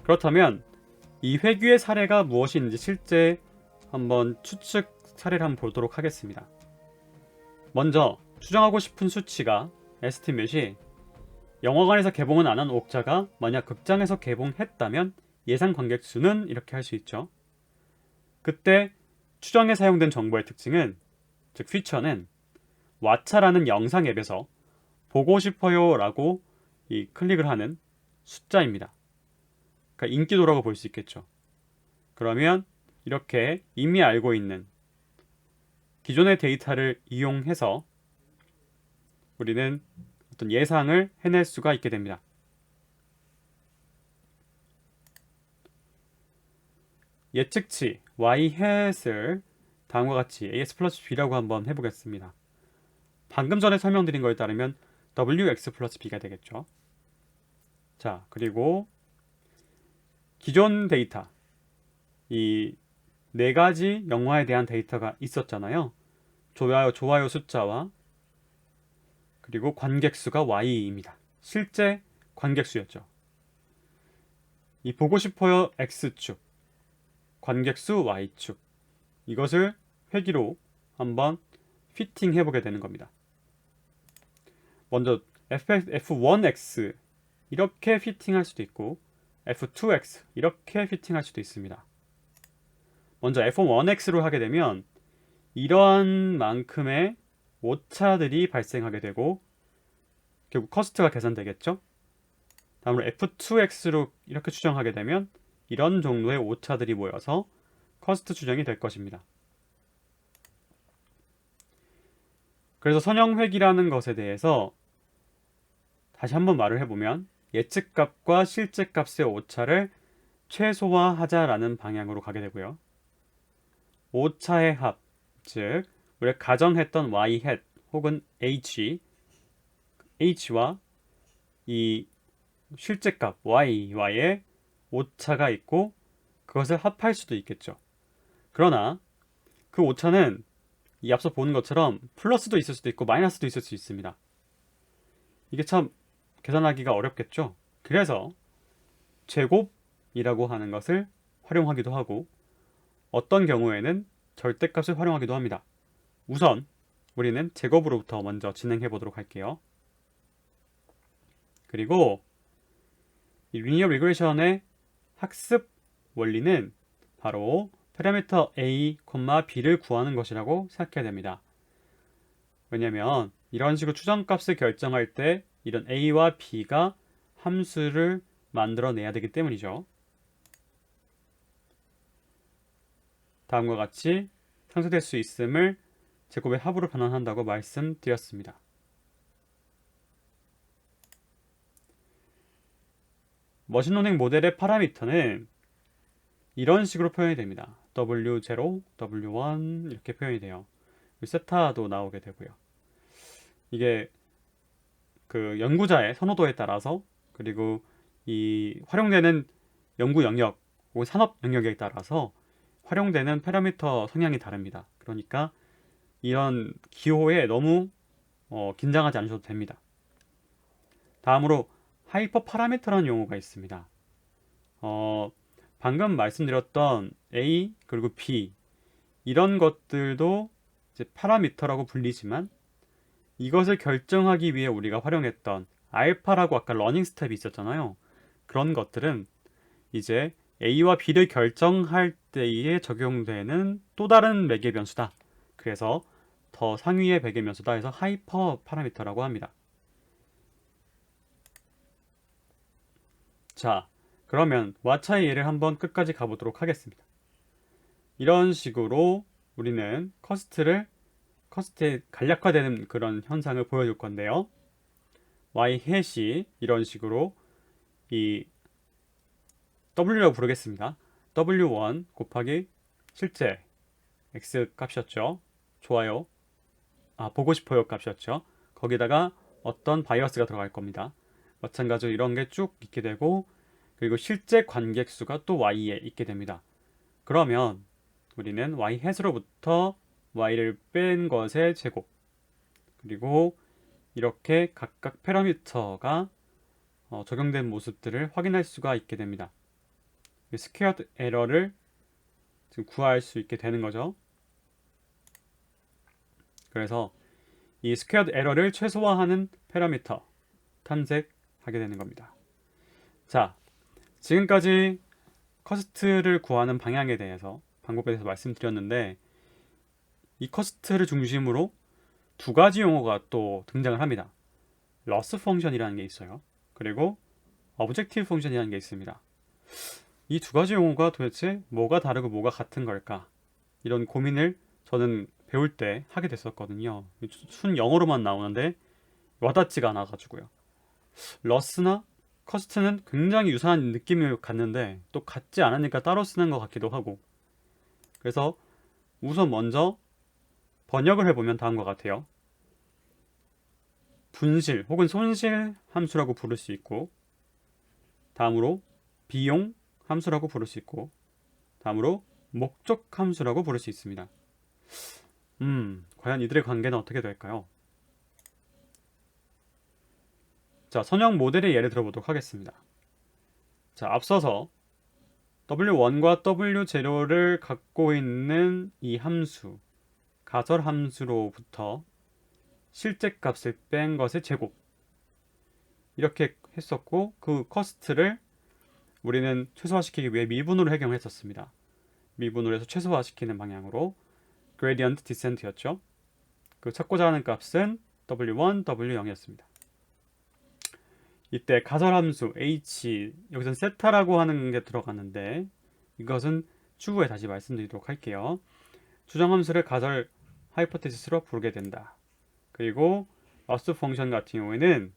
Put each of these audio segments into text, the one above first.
그렇다면 이 회귀의 사례가 무엇인지 실제 한번 추측 사례를 한번 보도록 하겠습니다. 먼저 추정하고 싶은 수치가 에스티메이트이 영화관에서 개봉은 안 한 옥자가 만약 극장에서 개봉했다면 예상 관객 수는 이렇게 할 수 있죠. 그때 추정에 사용된 정보의 특징은, 즉 피처는 왓챠라는 영상 앱에서 보고 싶어요 라고 이 클릭을 하는 숫자입니다. 그러니까 인기도라고 볼 수 있겠죠. 그러면 이렇게 이미 알고 있는 기존의 데이터를 이용해서 우리는 어떤 예상을 해낼 수가 있게 됩니다. 예측치 y-hat을 다음과 같이 as 플러스 b라고 한번 해보겠습니다. 방금 전에 설명드린 거에 따르면 wx 플러스 b가 되겠죠. 자, 그리고 기존 데이터, 이 네 가지 영화에 대한 데이터가 있었잖아요. 좋아요 숫자와 그리고 관객수가 y입니다. 실제 관객수였죠. 이 보고 싶어요 x축, 관객수 y축, 이것을 회기로 한번 피팅해 보게 되는 겁니다. 먼저 f1x 이렇게 피팅할 수도 있고 f2x 이렇게 피팅할 수도 있습니다. 먼저 f1x로 하게 되면 이러한 만큼의 오차들이 발생하게 되고 결국 커스트가 계산되겠죠. 다음으로 f2x로 이렇게 추정하게 되면 이런 정도의 오차들이 모여서 커스트 추정이 될 것입니다. 그래서 선형회기라는 것에 대해서 다시 한번 말을 해보면 예측값과 실제값의 오차를 최소화하자라는 방향으로 가게 되고요. 오차의 합, 즉 우리가 가정했던 y hat 혹은 h와 이 실제값 y와의 오차가 있고 그것을 합할 수도 있겠죠. 그러나 그 오차는 이 앞서 보는 것처럼 플러스도 있을 수도 있고 마이너스도 있을 수 있습니다. 이게 참 계산하기가 어렵겠죠. 그래서 제곱이라고 하는 것을 활용하기도 하고 어떤 경우에는 절대값을 활용하기도 합니다. 우선 우리는 제곱으로부터 먼저 진행해 보도록 할게요. 그리고 이 리니어 리그레션의 학습 원리는 바로 파라미터 a, b를 구하는 것이라고 생각해야 됩니다. 왜냐하면 이런 식으로 추정값을 결정할 때 이런 a와 b가 함수를 만들어내야 되기 때문이죠. 다음과 같이 상쇄될 수 있음을 제곱의 합으로 변환한다고 말씀드렸습니다. 머신러닝 모델의 파라미터는 이런 식으로 표현이 됩니다. W0, W1 이렇게 표현이 돼요. 세타도 나오게 되고요. 이게 그 연구자의 선호도에 따라서 그리고 이 활용되는 연구 영역 혹은 산업 영역에 따라서 활용되는 파라미터 성향이 다릅니다. 그러니까 이런 기호에 너무 긴장하지 않으셔도 됩니다. 다음으로 하이퍼 파라미터라는 용어가 있습니다. 방금 말씀드렸던 A 그리고 B 이런 것들도 이제 파라미터라고 불리지만 이것을 결정하기 위해 우리가 활용했던 알파라고 아까 러닝 스텝이 있었잖아요. 그런 것들은 이제 A와 B를 결정할 때에 적용되는 또 다른 매개 변수다. 그래서 더 상위의 매개 변수다 해서 하이퍼 파라미터라고 합니다. 자, 그러면 왓챠의 예를 한번 끝까지 가보도록 하겠습니다. 이런 식으로 우리는 커스트의 간략화되는 그런 현상을 보여줄 건데요. y-hat이 이런 식으로 이 w라고 부르겠습니다. w1 곱하기 실제 x 값이었죠. 좋아요. 보고 싶어요 값이었죠. 거기다가 어떤 바이어스가 들어갈 겁니다. 마찬가지로 이런 게 쭉 있게 되고 그리고 실제 관객 수가 또 y에 있게 됩니다. 그러면 우리는 y-hat으로부터 y를 뺀 것의 제곱 그리고 이렇게 각각 파라미터가 적용된 모습들을 확인할 수가 있게 됩니다. 스퀘어드 에러를 지금 구할 수 있게 되는 거죠. 그래서 이 스퀘어드 에러를 최소화하는 파라미터 탐색하게 되는 겁니다. 자, 지금까지 커스트를 구하는 방향에 대해서 방법에 대해서 말씀드렸는데, 이 커스트를 중심으로 두 가지 용어가 또 등장을 합니다. loss 펑션이라는 게 있어요. 그리고 objective 펑션이라는 게 있습니다. 이 두 가지 용어가 도대체 뭐가 다르고 뭐가 같은 걸까? 이런 고민을 저는 배울 때 하게 됐었거든요. 순 영어로만 나오는데 와닿지가 않아가지고요. loss나 커스트는 굉장히 유사한 느낌을 갖는데 또 같지 않으니까 따로 쓰는 것 같기도 하고, 그래서 우선 먼저 번역을 해보면 다음과 같아요. 분실 혹은 손실 함수라고 부를 수 있고, 다음으로 비용 함수라고 부를 수 있고, 다음으로 목적 함수라고 부를 수 있습니다. 과연 이들의 관계는 어떻게 될까요? 자, 선형 모델의 예를 들어보도록 하겠습니다. 자, 앞서서 W1과 W0를 갖고 있는 이 함수, 가설 함수로부터 실제 값을 뺀 것의 제곱, 이렇게 했었고, 그 커스트를 우리는 최소화시키기 위해 미분으로 해경했었습니다. 미분으로 해서 최소화시키는 방향으로 gradient descent였죠. 그 찾고자 하는 값은 W1, W0이었습니다. 이때 가설함수 h, 여기서는 세타라고 하는 게 들어가는데, 이것은 추후에 다시 말씀드리도록 할게요. 추정함수를 가설 하이포테시스로 부르게 된다. 그리고 loss 펑션 같은 경우에는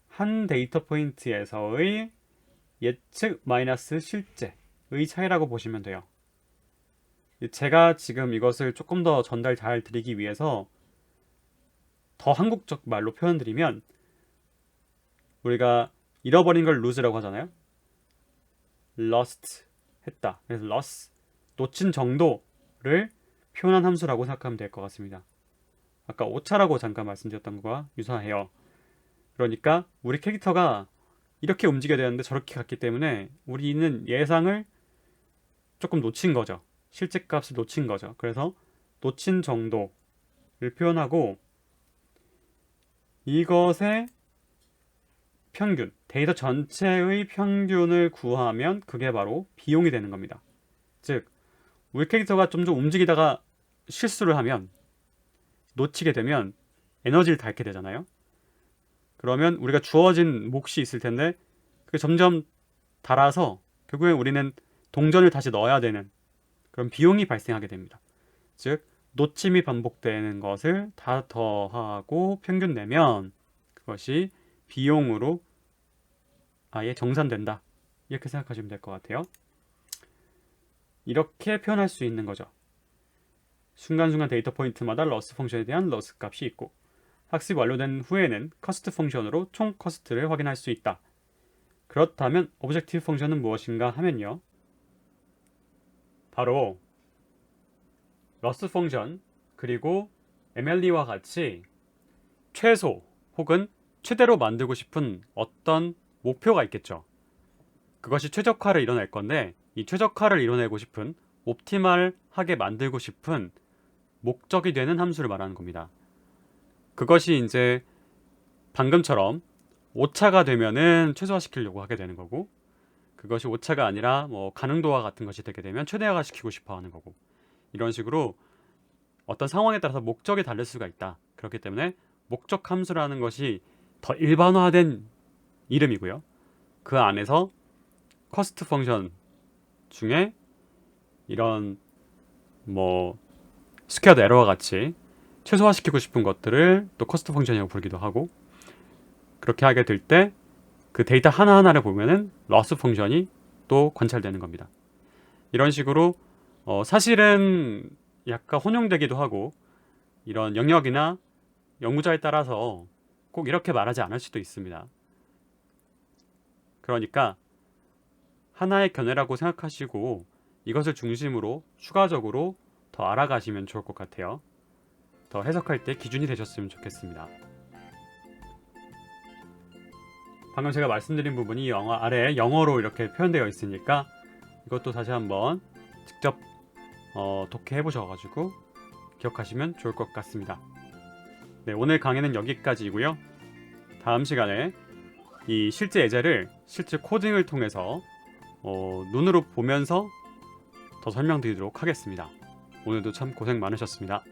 한 데이터 포인트에서의 예측 마이너스 실제의 차이라고 보시면 돼요. 제가 지금 이것을 조금 더 전달 잘 드리기 위해서 더 한국적 말로 표현드리면, 우리가 잃어버린 걸 lose라고 하잖아요. lost 했다. 그래서 loss, 놓친 정도를 표현한 함수라고 생각하면 될 것 같습니다. 아까 오차라고 잠깐 말씀드렸던 것과 유사해요. 그러니까 우리 캐릭터가 이렇게 움직여야 되는데 저렇게 갔기 때문에 우리는 예상을 조금 놓친 거죠. 실제 값을 놓친 거죠. 그래서 놓친 정도를 표현하고, 이것의 평균, 데이터 전체의 평균을 구하면 그게 바로 비용이 되는 겁니다. 즉, 우리 캐릭터가 좀 움직이다가 실수를 하면, 놓치게 되면 에너지를 닳게 되잖아요. 그러면 우리가 주어진 몫이 있을 텐데 그게 점점 닳아서 결국엔 우리는 동전을 다시 넣어야 되는 그런 비용이 발생하게 됩니다. 즉, 놓침이 반복되는 것을 다 더하고 평균 내면 그것이 비용으로 아예 정산된다. 이렇게 생각하시면 될 것 같아요. 이렇게 표현할 수 있는 거죠. 순간순간 데이터 포인트마다 loss 펑션에 대한 loss 값이 있고, 학습이 완료된 후에는 cost 펑션으로 총 커스트를 확인할 수 있다. 그렇다면 objective 펑션은 무엇인가 하면요, 바로 loss 펑션 그리고 MLE와 같이 최소 혹은 최대로 만들고 싶은 어떤 목표가 있겠죠. 그것이 최적화를 이뤄낼 건데, 이 최적화를 이뤄내고 싶은, 옵티멀하게 만들고 싶은 목적이 되는 함수를 말하는 겁니다. 그것이 이제 방금처럼 오차가 되면은 최소화시키려고 하게 되는 거고, 그것이 오차가 아니라 뭐 가능도와 같은 것이 되게 되면 최대화가 시키고 싶어 하는 거고, 이런 식으로 어떤 상황에 따라서 목적이 다를 수가 있다. 그렇기 때문에 목적 함수라는 것이 더 일반화된 이름이고요. 그 안에서 커스트 펑션 중에 이런 뭐 스퀘어드 에러와 같이 최소화시키고 싶은 것들을 또 커스트 펑션이라고 부르기도 하고, 그렇게 하게 될 때 그 데이터 하나하나를 보면은 loss 펑션이 또 관찰되는 겁니다. 이런 식으로 사실은 약간 혼용되기도 하고, 이런 영역이나 연구자에 따라서 꼭 이렇게 말하지 않을 수도 있습니다. 그러니까 하나의 견해라고 생각하시고 이것을 중심으로 추가적으로 더 알아가시면 좋을 것 같아요. 더 해석할 때 기준이 되셨으면 좋겠습니다. 방금 제가 말씀드린 부분이 아래 영어로 이렇게 표현되어 있으니까 이것도 다시 한번 직접 독해해 보셔가지고 기억하시면 좋을 것 같습니다. 네, 오늘 강의는 여기까지이고요. 다음 시간에 이 실제 예제를 실제 코딩을 통해서 눈으로 보면서 더 설명드리도록 하겠습니다. 오늘도 참 고생 많으셨습니다.